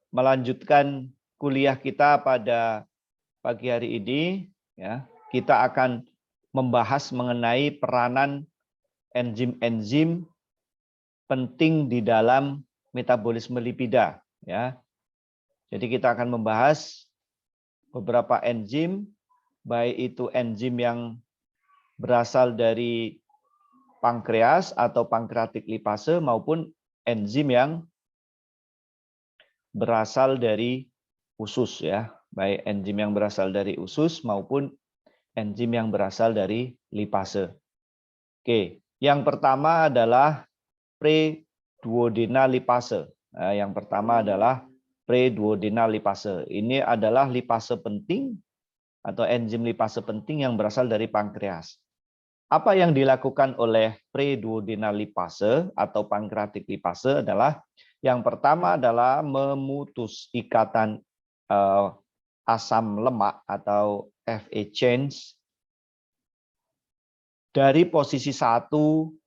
melanjutkan kuliah kita pada pagi hari ini, ya, kita akan membahas mengenai peranan enzim-enzim penting di dalam metabolisme lipida, ya. Jadi kita akan membahas beberapa enzim, baik itu enzim yang berasal dari pankreas atau pankreatik lipase maupun enzim yang berasal dari usus, ya. Baik enzim yang berasal dari usus maupun enzim yang berasal dari lipase. Oke, yang pertama adalah pre-duodenal lipase. Nah, yang pertama adalah pre-duodenal lipase. Ini adalah lipase penting atau enzim lipase penting yang berasal dari pankreas. Apa yang dilakukan oleh pre-duodenal lipase atau pankreatik lipase adalah yang pertama adalah memutus ikatan asam lemak atau FA chains dari posisi 1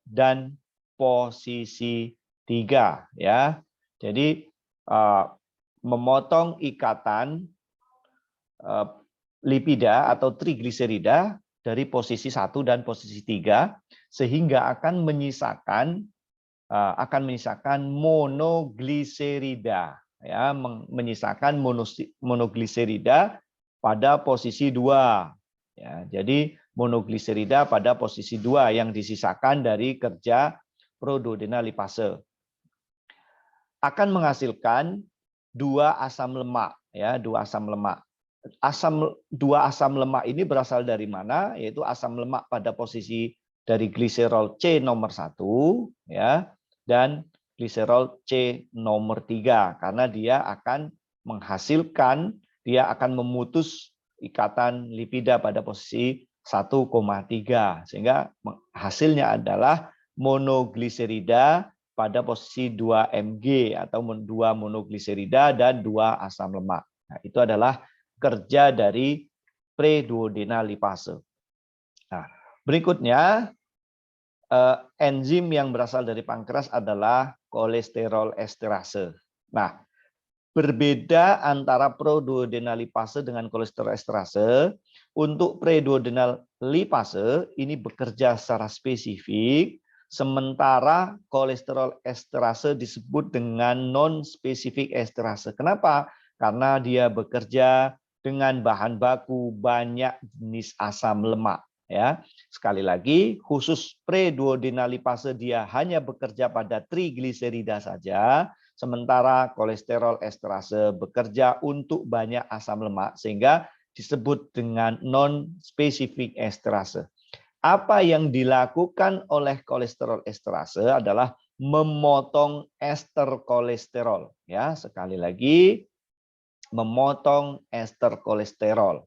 dan posisi 3, ya. Jadi memotong ikatan lipida atau trigliserida dari posisi 1 dan posisi 3 sehingga akan menyisakan monogliserida, ya, menyisakan monogliserida pada posisi 2. Ya, jadi monogliserida pada posisi 2 yang disisakan dari kerja pro-duodenal lipase akan menghasilkan 2 asam lemak, ya, 2 asam lemak. 2 asam lemak ini berasal dari mana? Yaitu asam lemak pada posisi dari gliserol C nomor 1, ya, dan gliserol C nomor 3 karena dia akan menghasilkan, dia akan memutus ikatan lipida pada posisi 1,3 sehingga hasilnya adalah monogliserida pada posisi 2 Mg atau 2 monogliserida dan 2 asam lemak. Nah, itu adalah kerja dari pre-duodenal lipase. Nah, berikutnya enzim yang berasal dari pankreas adalah kolesterol esterase. Nah, berbeda antara pro-duodenal lipase dengan kolesterol esterase. Untuk pre-duodenal lipase ini bekerja secara spesifik, sementara kolesterol esterase disebut dengan non-spesifik esterase. Kenapa? Karena dia bekerja dengan bahan baku banyak jenis asam lemak. Ya, sekali lagi, khusus pre-duodenal lipase dia hanya bekerja pada trigliserida saja, sementara kolesterol esterase bekerja untuk banyak asam lemak sehingga disebut dengan non-spesifik esterase. Apa yang dilakukan oleh kolesterol esterase adalah memotong ester kolesterol. Ya, sekali lagi, memotong ester kolesterol.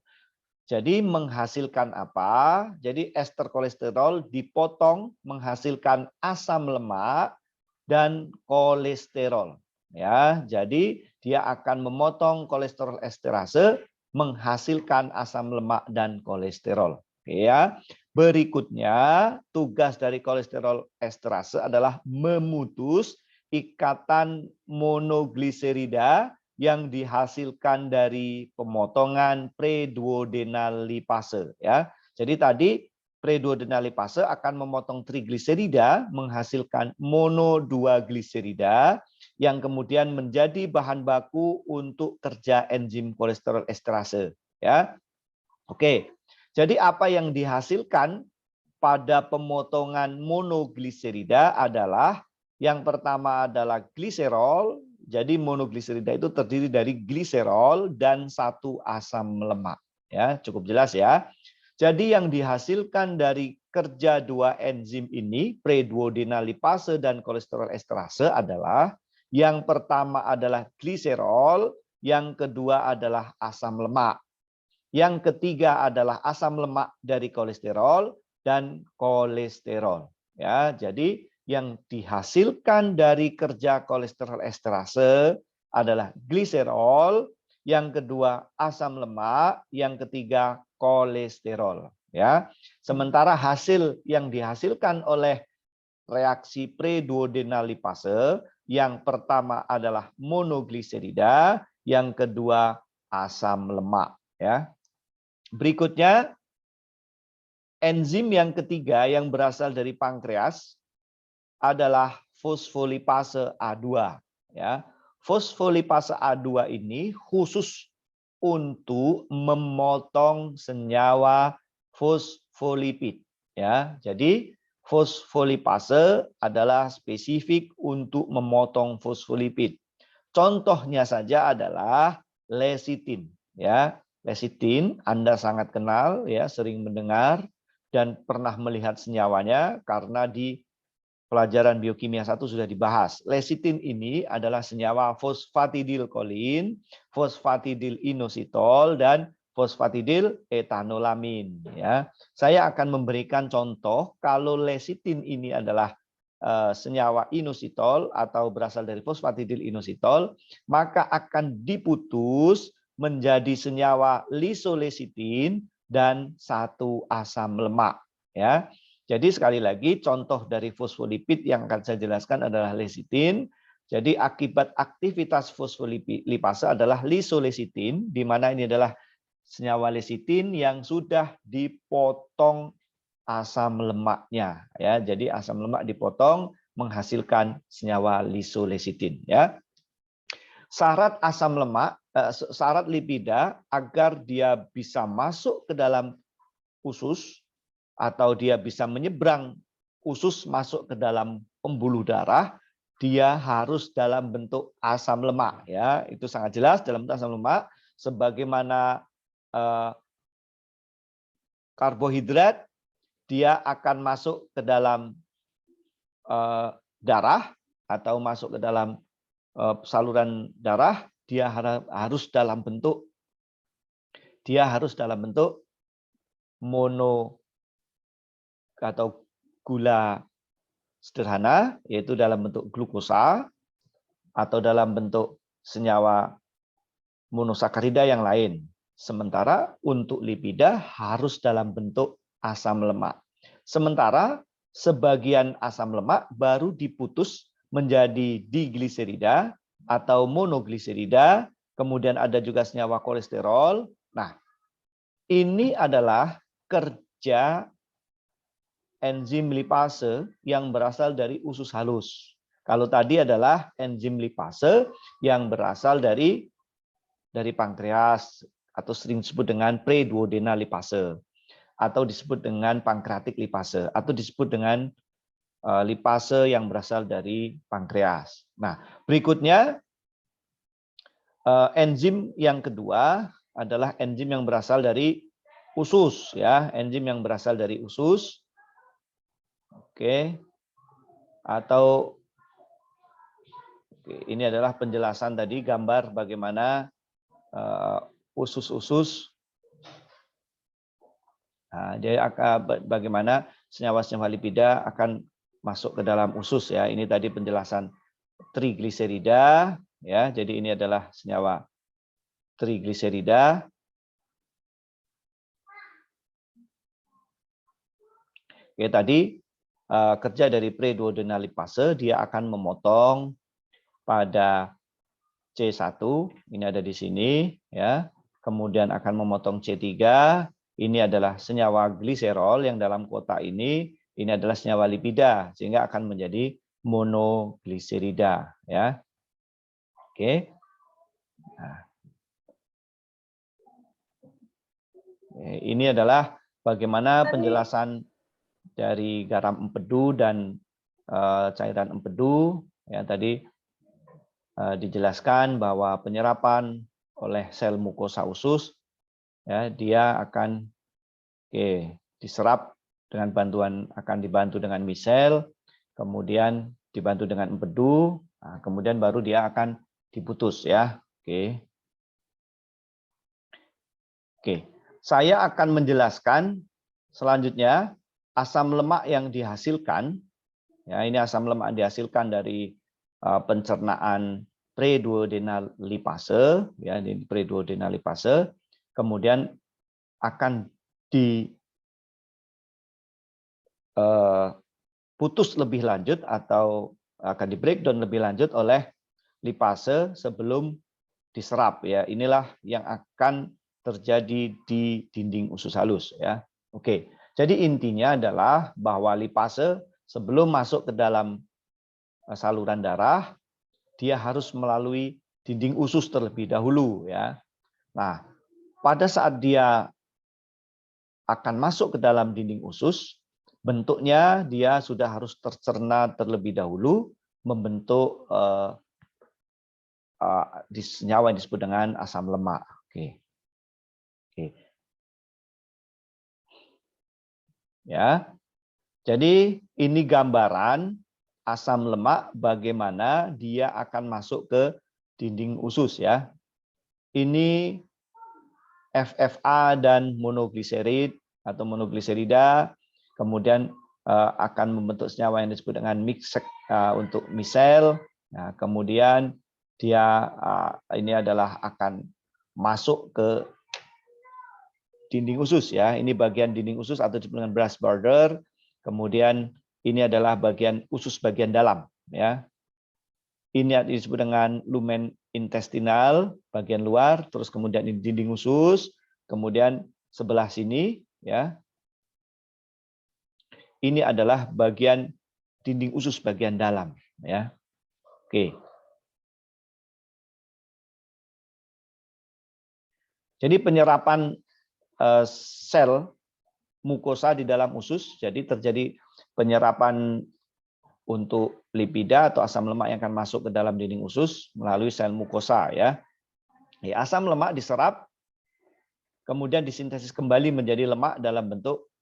Jadi menghasilkan apa? Jadi ester kolesterol dipotong menghasilkan asam lemak dan kolesterol. Ya, jadi dia akan memotong kolesterol esterase menghasilkan asam lemak dan kolesterol. Ya. Berikutnya, tugas dari kolesterol esterase adalah memutus ikatan monogliserida yang dihasilkan dari pemotongan pre-duodenal lipase, ya. Jadi tadi pre-duodenal lipase akan memotong trigliserida menghasilkan mono 2 gliserida yang kemudian menjadi bahan baku untuk kerja enzim kolesterol esterase, ya. Oke. Jadi apa yang dihasilkan pada pemotongan monogliserida adalah yang pertama adalah gliserol. Jadi monogliserida itu terdiri dari gliserol dan 1 asam lemak. Ya, cukup jelas ya. Jadi yang dihasilkan dari kerja 2 enzim ini, pre-duodenal lipase dan kolesterol esterase adalah yang pertama adalah gliserol, yang kedua adalah asam lemak. Yang ketiga adalah asam lemak dari kolesterol dan kolesterol. Ya, jadi yang dihasilkan dari kerja kolesterol esterase adalah gliserol, yang kedua asam lemak, yang ketiga kolesterol. Ya, sementara hasil yang dihasilkan oleh reaksi pre-duodenal lipase Yang pertama adalah monogliserida, yang kedua asam lemak ya. Berikutnya enzim yang ketiga yang berasal dari pankreas adalah fosfolipase A2 ya. Fosfolipase A2 ini khusus untuk memotong senyawa fosfolipid ya. Jadi fosfolipase adalah spesifik untuk memotong fosfolipid. Contohnya saja adalah lecitin ya. Lecitin Anda sangat kenal ya, sering mendengar dan pernah melihat senyawanya karena di pelajaran biokimia 1 sudah dibahas. Lecitin ini adalah senyawa fosfatidilkolin, fosfatidilinositol, dan fosfatidil-etanolamin. Ya, saya akan memberikan contoh kalau lecitin ini adalah senyawa inositol atau berasal dari fosfatidilinositol, maka akan diputus menjadi senyawa lisolecitin dan satu asam lemak. Ya. Jadi sekali lagi contoh dari fosfolipid yang akan saya jelaskan adalah lecitin. Jadi akibat aktivitas fosfolipase adalah lisolecitin, di mana ini adalah senyawa lecitin yang sudah dipotong asam lemaknya. Ya, jadi asam lemak dipotong menghasilkan senyawa lisolecitin. Ya. Syarat asam lemak, syarat lipida agar dia bisa masuk ke dalam usus atau dia bisa menyeberang usus masuk ke dalam pembuluh darah, dia harus dalam bentuk asam lemak ya. Itu sangat jelas dalam bentuk asam lemak sebagaimana karbohidrat dia akan masuk ke dalam darah atau masuk ke dalam saluran darah, dia harus dalam bentuk mono atau gula sederhana, yaitu dalam bentuk glukosa atau dalam bentuk senyawa monosakarida yang lain. Sementara untuk lipida harus dalam bentuk asam lemak. Sementara sebagian asam lemak baru diputus menjadi digliserida atau monogliserida, kemudian ada juga senyawa kolesterol. Nah, ini adalah kerja enzim lipase yang berasal dari usus halus. Kalau tadi adalah enzim lipase yang berasal dari pankreas atau sering disebut dengan preduodenal lipase atau disebut dengan pankreatik lipase atau disebut dengan lipase yang berasal dari pankreas. Nah, berikutnya enzim yang kedua adalah enzim yang berasal dari usus ya, enzim yang berasal dari usus. Oke. Atau ini adalah penjelasan tadi gambar bagaimana usus-usus. Nah, jadi bagaimana senyawa-senyawa lipida akan masuk ke dalam usus ya. Ini tadi penjelasan trigliserida ya. Jadi ini adalah senyawa trigliserida. Oke, tadi kerja dari preduodenal lipase, dia akan memotong pada C1, ini ada di sini ya. Kemudian akan memotong C3, ini adalah senyawa gliserol yang dalam kotak ini adalah senyawa lipida sehingga akan menjadi monogliserida ya. Oke. Nah. Ini adalah bagaimana penjelasan dari garam empedu dan cairan empedu ya, tadi dijelaskan bahwa penyerapan oleh sel mukosa usus ya, dia akan diserap dengan akan dibantu dengan misel, kemudian dibantu dengan empedu, nah, kemudian baru dia akan diputus ya. Oke. Saya akan menjelaskan selanjutnya asam lemak yang dihasilkan. Ya, ini asam lemak yang dihasilkan dari pencernaan preduodenal lipase, ya, ini preduodenal lipase, kemudian akan diputus lebih lanjut atau akan di breakdown lebih lanjut oleh lipase sebelum diserap ya. Inilah yang akan terjadi di dinding usus halus ya. Oke. Jadi intinya adalah bahwa lipase sebelum masuk ke dalam saluran darah dia harus melalui dinding usus terlebih dahulu ya. Nah, pada saat dia akan masuk ke dalam dinding usus, bentuknya dia sudah harus tercerna terlebih dahulu membentuk senyawa yang disebut dengan asam lemak. Oke. Oke. Ya. Jadi ini gambaran asam lemak bagaimana dia akan masuk ke dinding usus ya. Ini FFA dan monogliserid atau monogliserida, kemudian akan membentuk senyawa yang disebut dengan mixed untuk misel. Nah, kemudian dia ini adalah akan masuk ke dinding usus ya. Ini bagian dinding usus atau disebut dengan brass border. Kemudian ini adalah bagian usus bagian dalam ya. Ini disebut dengan lumen intestinal bagian luar, terus kemudian ini dinding usus, kemudian sebelah sini ya. Ini adalah bagian dinding usus bagian dalam ya. Oke. Jadi penyerapan sel mukosa di dalam usus, jadi terjadi penyerapan untuk lipida atau asam lemak yang akan masuk ke dalam dinding usus melalui sel mukosa ya. Asam lemak diserap kemudian disintesis kembali menjadi lemak dalam bentuk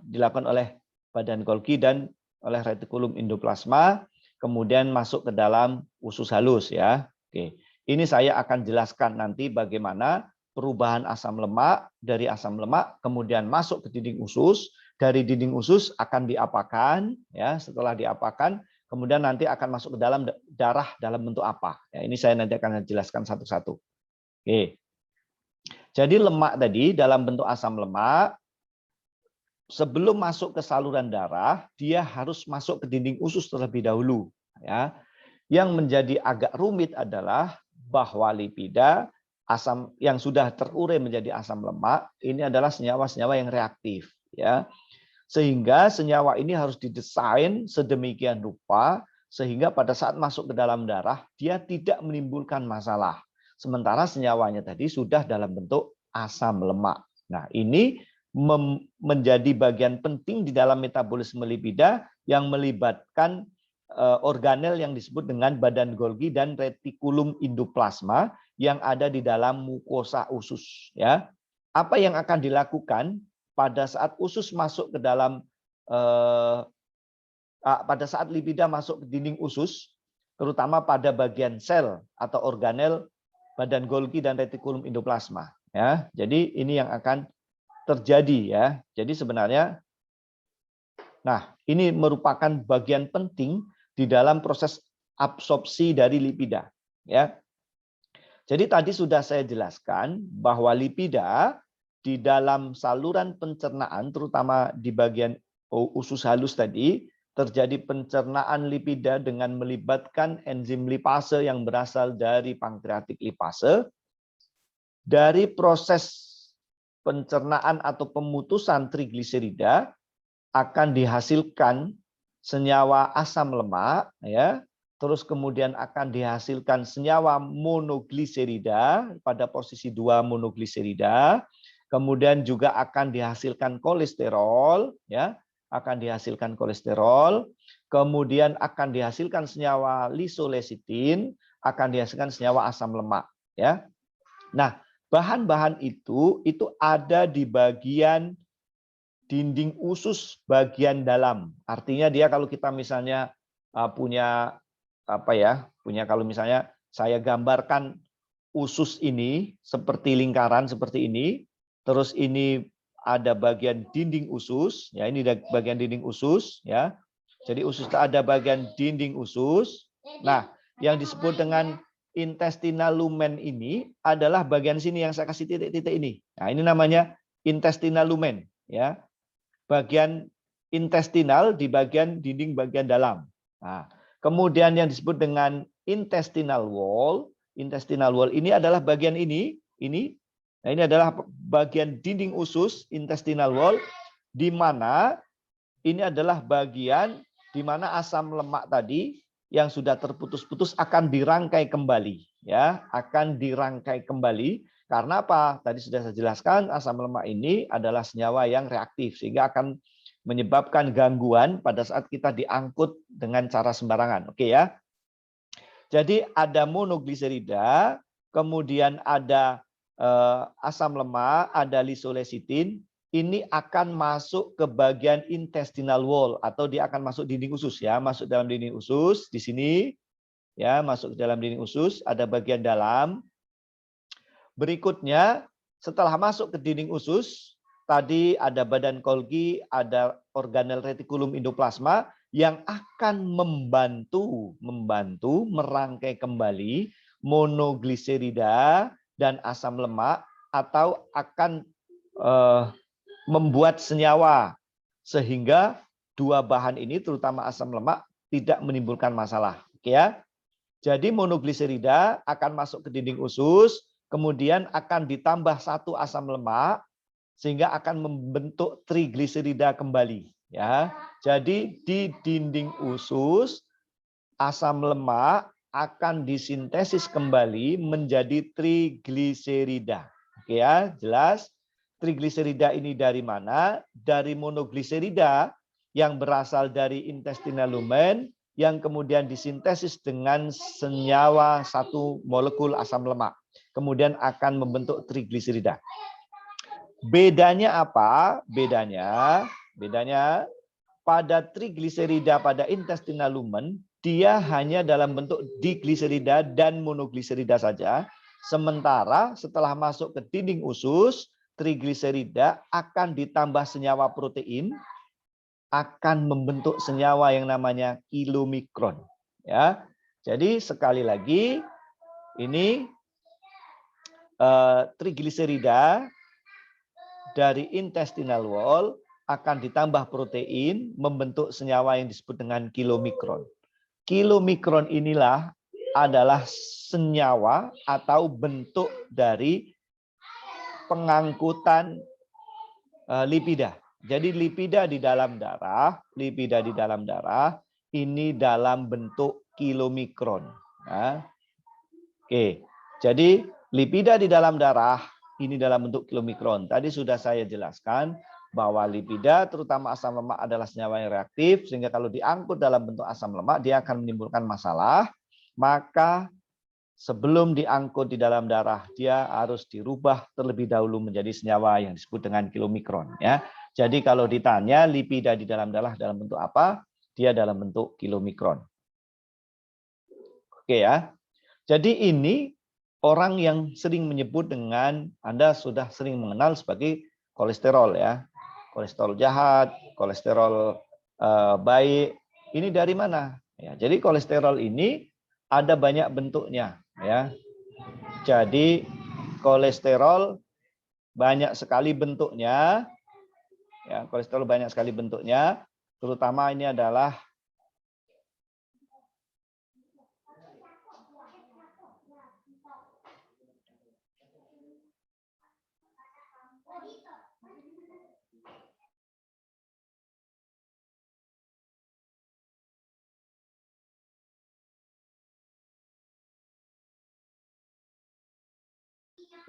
dilakukan oleh badan Golgi dan oleh retikulum endoplasma kemudian masuk ke dalam usus halus ya. Oke. Ini saya akan jelaskan nanti bagaimana perubahan asam lemak dari asam lemak kemudian masuk ke dinding usus. Dari dinding usus akan diapakan ya, setelah diapakan kemudian nanti akan masuk ke dalam darah dalam bentuk apa ya, ini saya nanti akan jelaskan satu-satu. Oke. Jadi lemak tadi dalam bentuk asam lemak sebelum masuk ke saluran darah dia harus masuk ke dinding usus terlebih dahulu ya. Yang menjadi agak rumit adalah bahwa lipida asam yang sudah terurai menjadi asam lemak ini adalah senyawa-senyawa yang reaktif ya. Sehingga senyawa ini harus didesain sedemikian rupa sehingga pada saat masuk ke dalam darah dia tidak menimbulkan masalah. Sementara senyawanya tadi sudah dalam bentuk asam lemak. Nah, ini menjadi bagian penting di dalam metabolisme lipida yang melibatkan organel yang disebut dengan badan Golgi dan retikulum endoplasma yang ada di dalam mukosa usus ya. Apa yang akan dilakukan pada saat usus masuk ke dalam pada saat lipida masuk ke dinding usus, terutama pada bagian sel atau organel badan Golgi dan retikulum endoplasma ya. Jadi ini yang akan terjadi ya. Jadi sebenarnya nah, ini merupakan bagian penting di dalam proses absorpsi dari lipida ya. Jadi tadi sudah saya jelaskan bahwa lipida di dalam saluran pencernaan, terutama di bagian usus halus tadi, terjadi pencernaan lipida dengan melibatkan enzim lipase yang berasal dari pankreatik lipase. Dari proses pencernaan atau pemutusan trigliserida akan dihasilkan senyawa asam lemak, ya. Terus kemudian akan dihasilkan senyawa monogliserida pada posisi 2 monogliserida. Kemudian juga akan dihasilkan kolesterol, ya, akan dihasilkan kolesterol. Kemudian akan dihasilkan senyawa lisolesitin, akan dihasilkan senyawa asam lemak, ya. Nah, bahan-bahan itu ada di bagian dinding usus bagian dalam. Artinya dia kalau kita misalnya punya kalau misalnya saya gambarkan usus ini seperti lingkaran seperti ini. Terus ini ada bagian dinding usus, ya ini bagian dinding usus, ya. Jadi usus ada bagian dinding usus. Nah, yang disebut dengan intestinal lumen ini adalah bagian sini yang saya kasih titik-titik ini. Nah, ini namanya intestinal lumen, ya. Bagian intestinal di bagian dinding bagian dalam. Nah, Kemudian yang disebut dengan intestinal wall. Intestinal wall ini adalah bagian ini. Nah, ini adalah bagian dinding usus, intestinal wall, di mana ini adalah bagian di mana asam lemak tadi yang sudah terputus-putus akan dirangkai kembali, ya, akan dirangkai kembali. Karena apa? Tadi sudah saya jelaskan, asam lemak ini adalah senyawa yang reaktif sehingga akan menyebabkan gangguan pada saat kita diangkut dengan cara sembarangan. Oke ya. Jadi ada monogliserida, kemudian ada asam lemak, ada lisolesitin. Ini akan masuk ke bagian intestinal wall atau dia akan masuk dinding usus ya, masuk dalam dinding usus di sini ya, masuk ke dalam dinding usus, ada bagian dalam. Berikutnya setelah masuk ke dinding usus, tadi ada badan Golgi, ada organel retikulum endoplasma yang akan membantu merangkai kembali monogliserida dan asam lemak atau akan membuat senyawa sehingga dua bahan ini terutama asam lemak tidak menimbulkan masalah. Oke ya. Jadi monogliserida akan masuk ke dinding usus, kemudian akan ditambah satu asam lemak sehingga akan membentuk trigliserida kembali ya. Jadi di dinding usus asam lemak akan disintesis kembali menjadi trigliserida. Oke ya, jelas. Trigliserida ini dari mana? Dari monogliserida yang berasal dari intestinal lumen yang kemudian disintesis dengan senyawa satu molekul asam lemak. Kemudian akan membentuk trigliserida. Bedanya apa? Bedanya pada trigliserida pada intestinal lumen, dia hanya dalam bentuk digliserida dan monogliserida saja. Sementara setelah masuk ke dinding usus, trigliserida akan ditambah senyawa protein, akan membentuk senyawa yang namanya kilomikron. Ya, jadi sekali lagi ini trigliserida dari intestinal wall akan ditambah protein membentuk senyawa yang disebut dengan kilomikron. Kilomikron inilah adalah senyawa atau bentuk dari pengangkutan lipida. Jadi lipida di dalam darah ini dalam bentuk kilomikron. Nah, oke. Jadi lipida di dalam darah ini dalam bentuk kilomikron. Tadi sudah saya jelaskan bahwa lipida terutama asam lemak adalah senyawa yang reaktif sehingga kalau diangkut dalam bentuk asam lemak dia akan menimbulkan masalah. Maka sebelum diangkut di dalam darah dia harus dirubah terlebih dahulu menjadi senyawa yang disebut dengan kilomikron ya. Jadi kalau ditanya lipida di dalam darah dalam bentuk apa? Dia dalam bentuk kilomikron. Oke ya. Jadi ini orang yang sering menyebut dengan Anda sudah sering mengenal sebagai kolesterol ya. Kolesterol jahat, kolesterol baik. Ini dari mana? Ya, jadi kolesterol ini ada banyak bentuknya ya. Jadi kolesterol banyak sekali bentuknya. Ya, kolesterol banyak sekali bentuknya, terutama ini adalah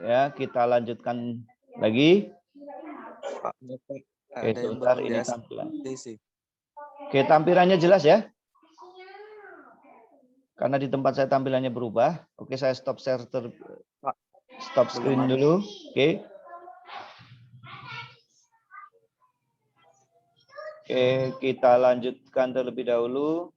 ya, kita lanjutkan lagi. Oke, sebentar ini tampilan. Oke, tampilannya jelas ya? Karena di tempat saya tampilannya berubah. Oke, saya stop share stop screen dulu. Oke. Oke, kita lanjutkan terlebih dahulu.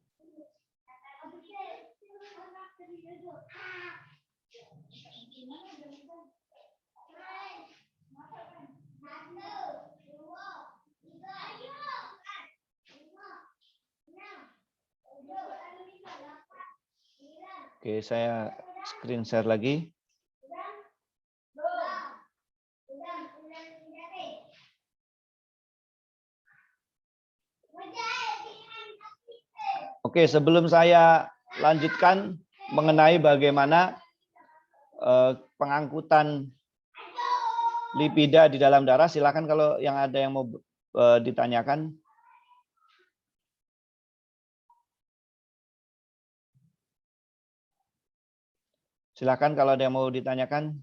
Oke, saya screen share lagi. Oke. Oke, sebelum saya lanjutkan mengenai bagaimana pengangkutan lipida di dalam darah, silakan kalau yang ada yang mau ditanyakan. Silakan kalau ada yang mau ditanyakan.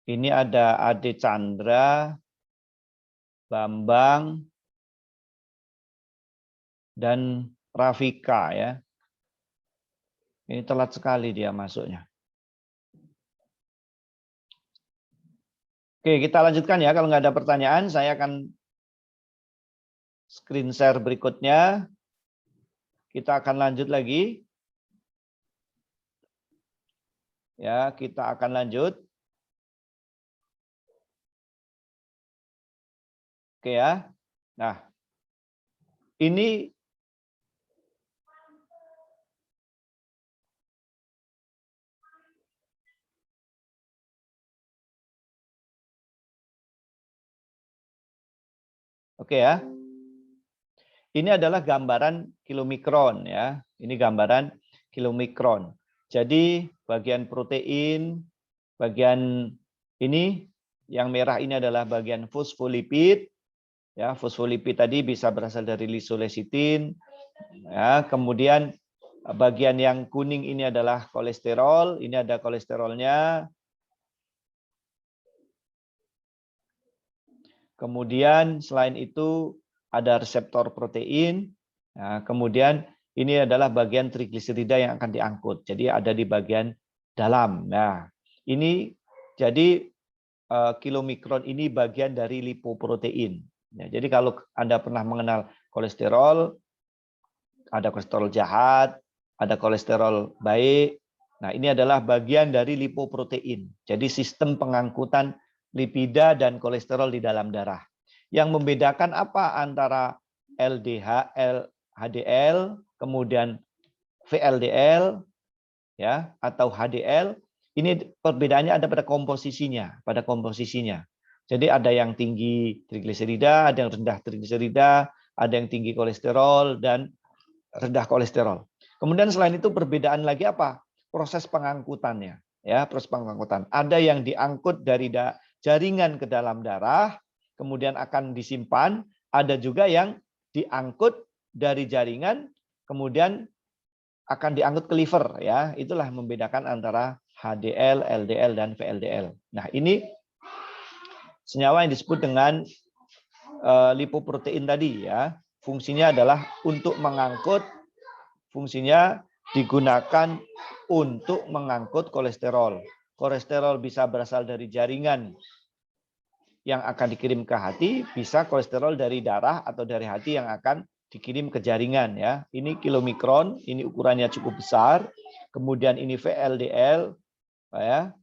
Ini ada Ade Chandra, Bambang, dan Rafika ya. Ini telat sekali dia masuknya. Oke, kita lanjutkan ya. Kalau nggak ada pertanyaan, saya akan screen share berikutnya. Kita akan lanjut lagi. Ya, kita akan lanjut. Oke ya. Nah, ini oke ya. Ini adalah gambaran kilomikron ya. Ini gambaran kilomikron. Jadi bagian protein, bagian ini yang merah ini adalah bagian fosfolipid. Ya, fosfolipid tadi bisa berasal dari lisolesitin. Ya, kemudian bagian yang kuning ini adalah kolesterol. Ini ada kolesterolnya. Kemudian selain itu ada reseptor protein. Nah, kemudian ini adalah bagian trigliserida yang akan diangkut. Jadi ada di bagian dalam. Nah, ini jadi kilomikron ini bagian dari lipoprotein. Ya, jadi kalau Anda pernah mengenal kolesterol, ada kolesterol jahat, ada kolesterol baik. Nah, ini adalah bagian dari lipoprotein. Jadi sistem pengangkutan lipida dan kolesterol di dalam darah. Yang membedakan apa antara LDH, HDL, kemudian VLDL, ya, atau HDL, ini perbedaannya ada pada komposisinya, Jadi ada yang tinggi trigliserida, ada yang rendah trigliserida, ada yang tinggi kolesterol dan rendah kolesterol. Kemudian selain itu perbedaan lagi apa? Proses pengangkutannya, ya, proses pengangkutan. Ada yang diangkut dari jaringan ke dalam darah, kemudian akan disimpan, ada juga yang diangkut dari jaringan, kemudian akan diangkut ke liver, ya. Itulah membedakan antara HDL, LDL, dan VLDL. Nah, ini senyawa yang disebut dengan lipoprotein tadi, ya. Fungsinya adalah untuk mengangkut, fungsinya digunakan untuk mengangkut kolesterol. Kolesterol bisa berasal dari jaringan yang akan dikirim ke hati, bisa kolesterol dari darah atau dari hati yang akan dikirim ke jaringan, ya. Ini kilomikron, ini ukurannya cukup besar. Kemudian ini VLDL, ya.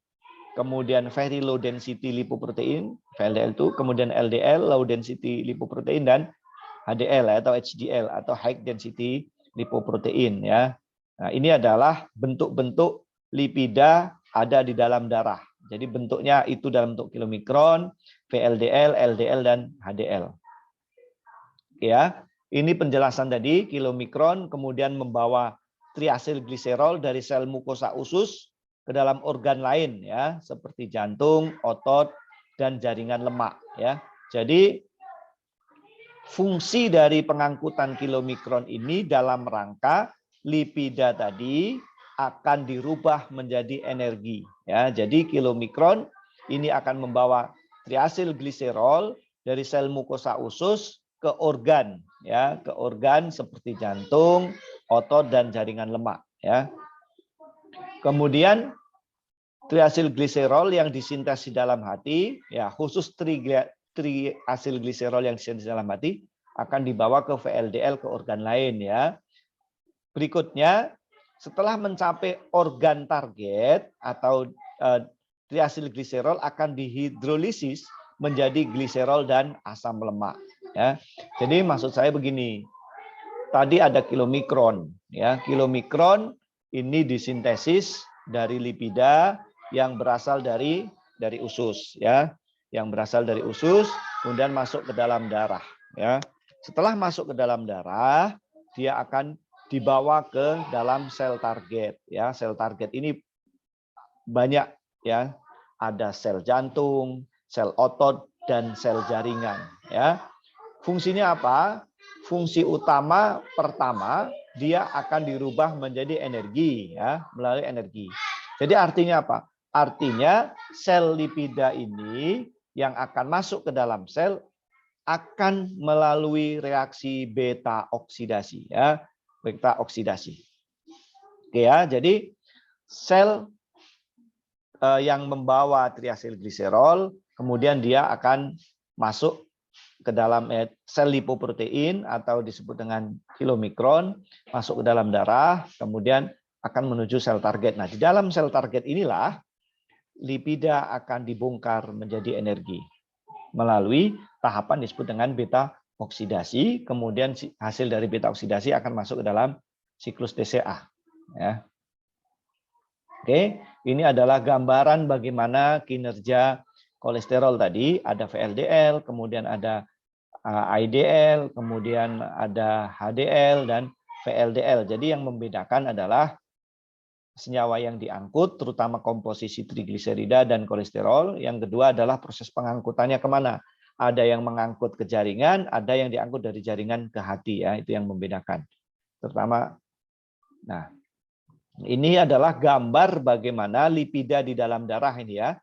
Kemudian very low density lipoprotein, VLDL itu, kemudian LDL low density lipoprotein, dan HDL atau HDL atau high density lipoprotein, ya. Nah, ini adalah bentuk-bentuk lipida ada di dalam darah. Jadi bentuknya itu dalam bentuk kilomikron, VLDL, LDL, dan HDL. Ya, ini penjelasan tadi, kilomikron kemudian membawa triasilgliserol dari sel mukosa usus ke dalam organ lain, ya, seperti jantung, otot, dan jaringan lemak, ya. Jadi fungsi dari pengangkutan kilomikron ini dalam rangka lipida tadi akan dirubah menjadi energi, ya. Jadi kilomikron ini akan membawa triasilgliserol dari sel mukosa usus ke organ, ya, ke organ seperti jantung, otot, dan jaringan lemak, ya. Kemudian triasilgliserol yang disintesis dalam hati, ya, khusus triasilgliserol yang disintesis dalam hati akan dibawa ke VLDL, ke organ lain, ya. Berikutnya, setelah mencapai organ target atau triasilgliserol akan dihidrolisis menjadi gliserol dan asam lemak, ya. Jadi maksud saya begini, tadi ada kilomikron, ya. Kilomikron ini disintesis dari lipida yang berasal dari usus, ya, yang berasal dari usus, kemudian masuk ke dalam darah, ya. Setelah masuk ke dalam darah, dia akan dibawa ke dalam sel target, ya. Sel target ini banyak, ya. Ada sel jantung, sel otot, dan sel jaringan, ya. Fungsinya apa? Fungsi utama pertama, dia akan dirubah menjadi energi, ya, melalui energi. Jadi artinya apa? Artinya sel lipida ini yang akan masuk ke dalam sel akan melalui reaksi beta oksidasi, ya, beta oksidasi. Oke, ya. Jadi sel yang membawa triasilgliserol, kemudian dia akan masuk ke dalam sel lipoprotein atau disebut dengan kilomikron, masuk ke dalam darah, kemudian akan menuju sel target. Nah, di dalam sel target inilah lipida akan dibongkar menjadi energi melalui tahapan disebut dengan beta oksidasi, kemudian hasil dari beta oksidasi akan masuk ke dalam siklus TCA. Ya. Oke, ini adalah gambaran bagaimana kinerja kolesterol tadi. Ada VLDL, kemudian ada IDL, kemudian ada HDL dan VLDL. Jadi yang membedakan adalah senyawa yang diangkut, terutama komposisi trigliserida dan kolesterol. Yang kedua adalah proses pengangkutannya kemana. Ada yang mengangkut ke jaringan, ada yang diangkut dari jaringan ke hati, ya, itu yang membedakan. Terutama, nah, ini adalah gambar bagaimana lipida di dalam darah ini, ya.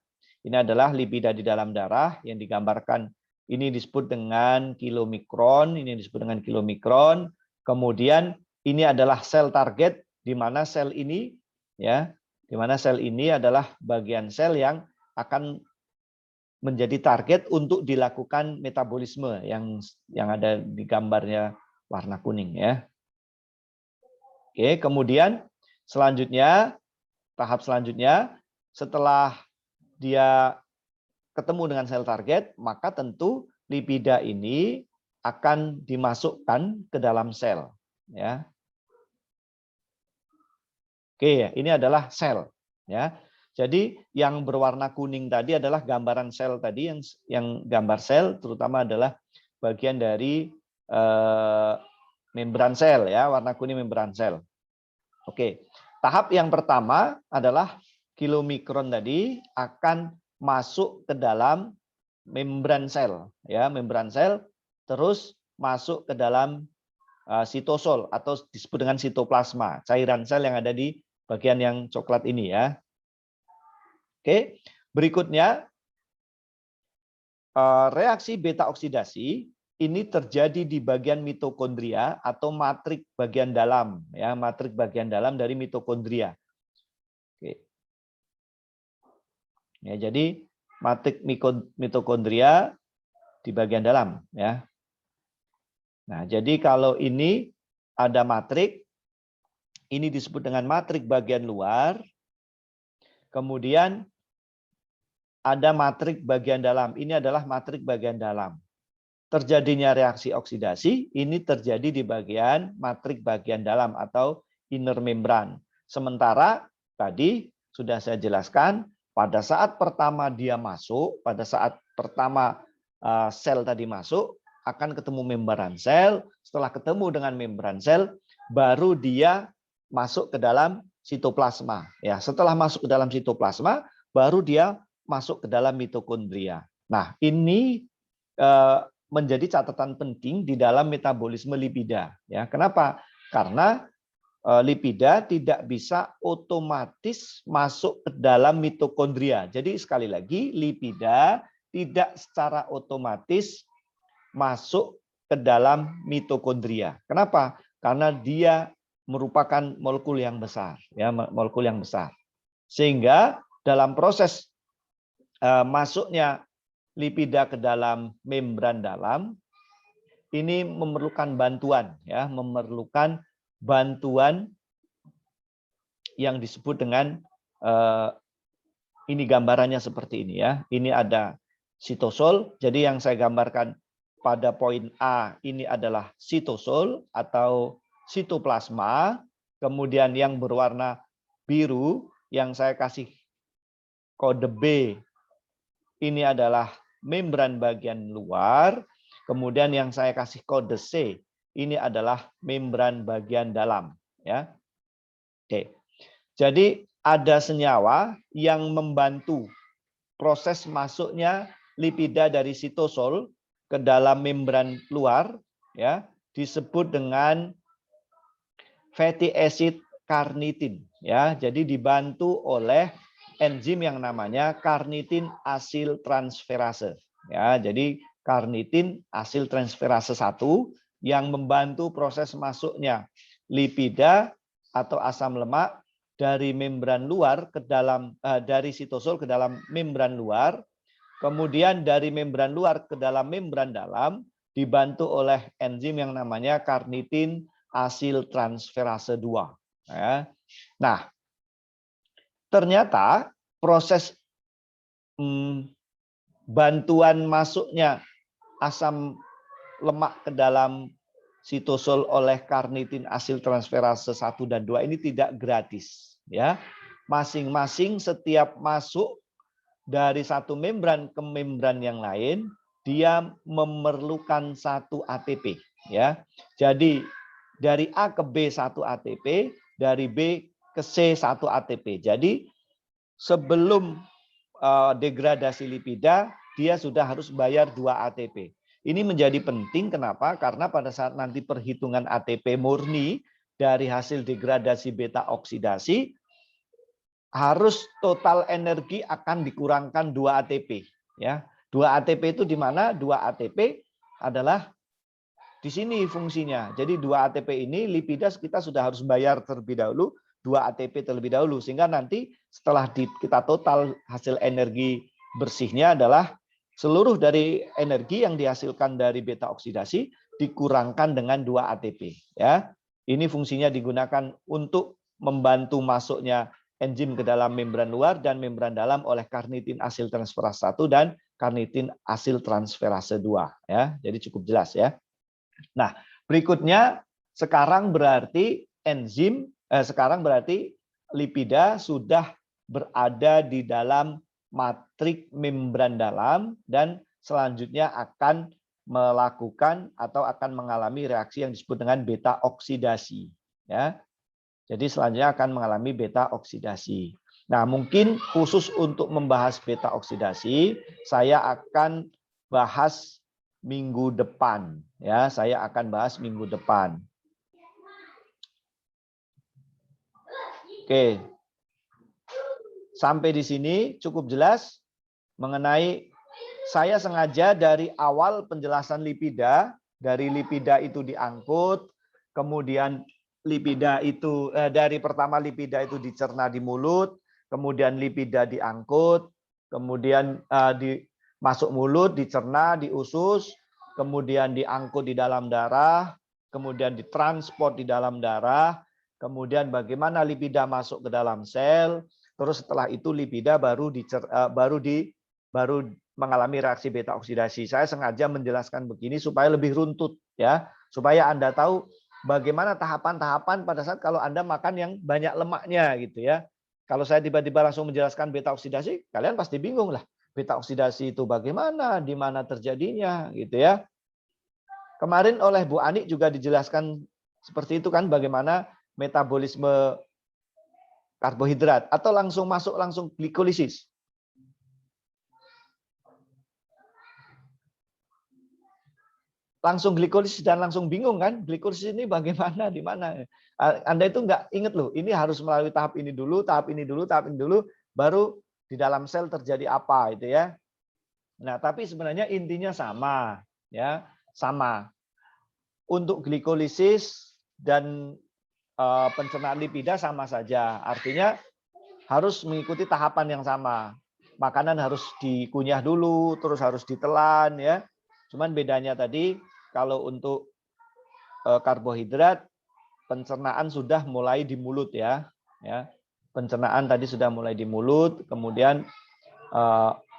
Ini adalah lipida di dalam darah yang digambarkan. Ini disebut dengan kilomikron, ini disebut dengan kilomikron. Kemudian ini adalah sel target, di mana sel ini, ya, di mana sel ini adalah bagian sel yang akan menjadi target untuk dilakukan metabolisme yang ada di gambarnya warna kuning, ya. Oke, kemudian selanjutnya, tahap selanjutnya, setelah dia ketemu dengan sel target, maka tentu lipida ini akan dimasukkan ke dalam sel, ya. Oke, ini adalah sel, ya. Jadi yang berwarna kuning tadi adalah gambaran sel tadi, yang gambar sel terutama adalah bagian dari membran sel, ya, warna kuning membran sel. Oke, tahap yang pertama adalah kilomikron tadi akan masuk ke dalam membran sel, ya, membran sel, terus masuk ke dalam sitosol atau disebut dengan sitoplasma, cairan sel yang ada di bagian yang coklat ini, ya. Oke, berikutnya reaksi beta oksidasi ini terjadi di bagian mitokondria atau matrik bagian dalam, ya, matrik bagian dalam dari mitokondria. Oke. Ya, jadi matrik mitokondria di bagian dalam, ya. Nah, jadi kalau ini ada matrik, ini disebut dengan matrik bagian luar. Kemudian ada matrik bagian dalam. Ini adalah matrik bagian dalam. Terjadinya reaksi oksidasi ini terjadi di bagian matrik bagian dalam atau inner membran. Sementara tadi sudah saya jelaskan, pada saat pertama dia masuk, pada saat pertama sel tadi masuk, akan ketemu membran sel. Setelah ketemu dengan membran sel, baru dia masuk ke dalam sitoplasma. Ya, setelah masuk ke dalam sitoplasma, baru dia masuk ke dalam mitokondria. Nah, ini menjadi catatan penting di dalam metabolisme lipida. Ya, kenapa? Karena lipida tidak bisa otomatis masuk ke dalam mitokondria. Jadi sekali lagi, lipida tidak secara otomatis masuk ke dalam mitokondria. Kenapa? Karena dia merupakan molekul yang besar, ya, molekul yang besar. Sehingga dalam proses masuknya lipida ke dalam membran dalam, ini memerlukan bantuan, ya, memerlukan bantuan yang disebut dengan ini gambarannya seperti ini, ya. Ini ada sitosol. Jadi yang saya gambarkan pada poin A ini adalah sitosol atau sitoplasma. kemudian yang berwarna biru yang saya kasih kode B ini adalah membran bagian luar, kemudian yang saya kasih kode C ini adalah membran bagian dalam, ya. Oke. Jadi ada senyawa yang membantu proses masuknya lipida dari sitosol ke dalam membran luar, ya, disebut dengan fatty acid carnitin, ya. Jadi dibantu oleh enzim yang namanya carnitin asil transferase, ya. Jadi carnitin asil transferase 1 yang membantu proses masuknya lipida atau asam lemak dari membran luar ke dalam dari sitosol ke dalam membran luar, kemudian dari membran luar ke dalam membran dalam dibantu oleh enzim yang namanya carnitin asil transferase 2. Ya. Nah, ternyata proses bantuan masuknya asam lemak ke dalam sitosol oleh carnitin asil transferase 1 dan 2 ini tidak gratis, ya. Masing-masing setiap masuk dari satu membran ke membran yang lain, dia memerlukan 1 ATP, ya. Jadi dari A ke B 1 ATP, dari B ke C 1 ATP. Jadi sebelum degradasi lipida, dia sudah harus bayar 2 ATP. Ini menjadi penting, kenapa? Karena pada saat nanti perhitungan ATP murni dari hasil degradasi beta oksidasi, harus total energi akan dikurangkan 2 ATP. Ya, 2 ATP itu di mana? 2 ATP adalah di sini fungsinya. Jadi 2 ATP ini lipida kita sudah harus bayar terlebih dahulu, 2 ATP terlebih dahulu. Sehingga nanti setelah kita total hasil energi bersihnya adalah seluruh dari energi yang dihasilkan dari beta oksidasi dikurangkan dengan 2 ATP. Ya, ini fungsinya digunakan untuk membantu masuknya enzim ke dalam membran luar dan membran dalam oleh carnitin asil transferase 1 dan carnitin asil transferase 2. Ya, jadi cukup jelas ya. Nah, berikutnya sekarang berarti sekarang berarti lipida sudah berada di dalam matrik membran dalam dan selanjutnya akan melakukan atau akan mengalami reaksi yang disebut dengan beta oksidasi, ya. Jadi selanjutnya akan mengalami beta oksidasi. Nah, mungkin khusus untuk membahas beta oksidasi, saya akan bahas minggu depan, ya. Saya akan bahas minggu depan. Oke. Sampai di sini cukup jelas mengenai saya sengaja dari awal penjelasan lipida, dari lipida itu diangkut, kemudian lipida itu dari pertama lipida itu dicerna di mulut, kemudian lipida diangkut, kemudian masuk mulut, dicerna di usus, kemudian diangkut di dalam darah, kemudian ditransport di dalam darah, kemudian bagaimana lipida masuk ke dalam sel, terus setelah itu lipida baru mengalami reaksi beta oksidasi. Saya sengaja menjelaskan begini supaya lebih runtut, ya, supaya Anda tahu bagaimana tahapan-tahapan pada saat kalau Anda makan yang banyak lemaknya gitu ya. Kalau saya tiba-tiba langsung menjelaskan beta oksidasi, kalian pasti bingung lah. Beta oksidasi itu bagaimana, di mana terjadinya gitu ya. Kemarin oleh Bu Ani juga dijelaskan seperti itu kan, bagaimana metabolisme karbohidrat atau langsung masuk langsung glikolisis. Langsung glikolisis dan langsung bingung kan, glikolisis ini bagaimana, di mana. Anda itu nggak ingat loh, ini harus melalui tahap ini dulu, tahap ini dulu, tahap ini dulu, baru di dalam sel terjadi apa itu ya. Nah, tapi sebenarnya intinya sama, ya, sama. Untuk glikolisis dan pencernaan lipida sama saja. Artinya harus mengikuti tahapan yang sama. Makanan harus dikunyah dulu, terus harus ditelan ya. Cuman bedanya tadi kalau untuk karbohidrat pencernaan sudah mulai di mulut ya. Ya. Pencernaan tadi sudah mulai di mulut, kemudian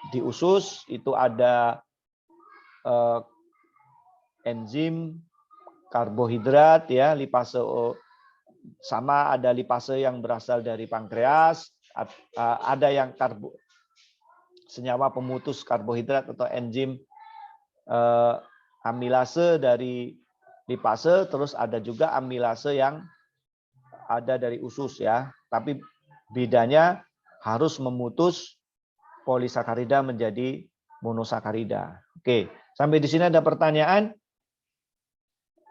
di usus itu ada enzim karbohidrat ya, lipase sama ada lipase yang berasal dari pankreas, ada yang senyawa pemutus karbohidrat atau enzim amilase dari lipase, terus ada juga amilase yang ada dari usus ya. Tapi bedanya harus memutus polisakarida menjadi monosakarida. Oke, sampai di sini ada pertanyaan?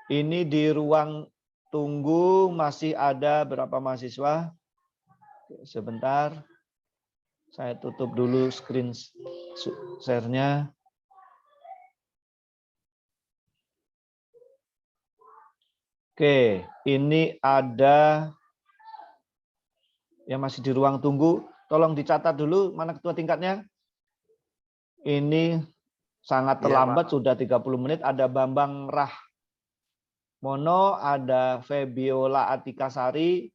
Ini di ruang tunggu masih ada berapa mahasiswa? Sebentar. Saya tutup dulu screen share-nya. Oke, ini ada yang masih di ruang tunggu. Tolong dicatat dulu mana ketua tingkatnya. Ini sangat terlambat, sudah 30 menit. Ada Bambang Rahmono, ada Febiola Atikasari,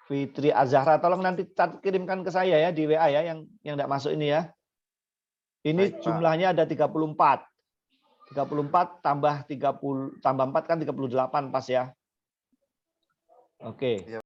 Fitri Azahra. Tolong nanti kirimkan ke saya ya di WA ya yang enggak masuk ini ya. Ini baik, jumlahnya ada 34. 34 tambah 30 tambah 4 kan 38 pas ya. Oke.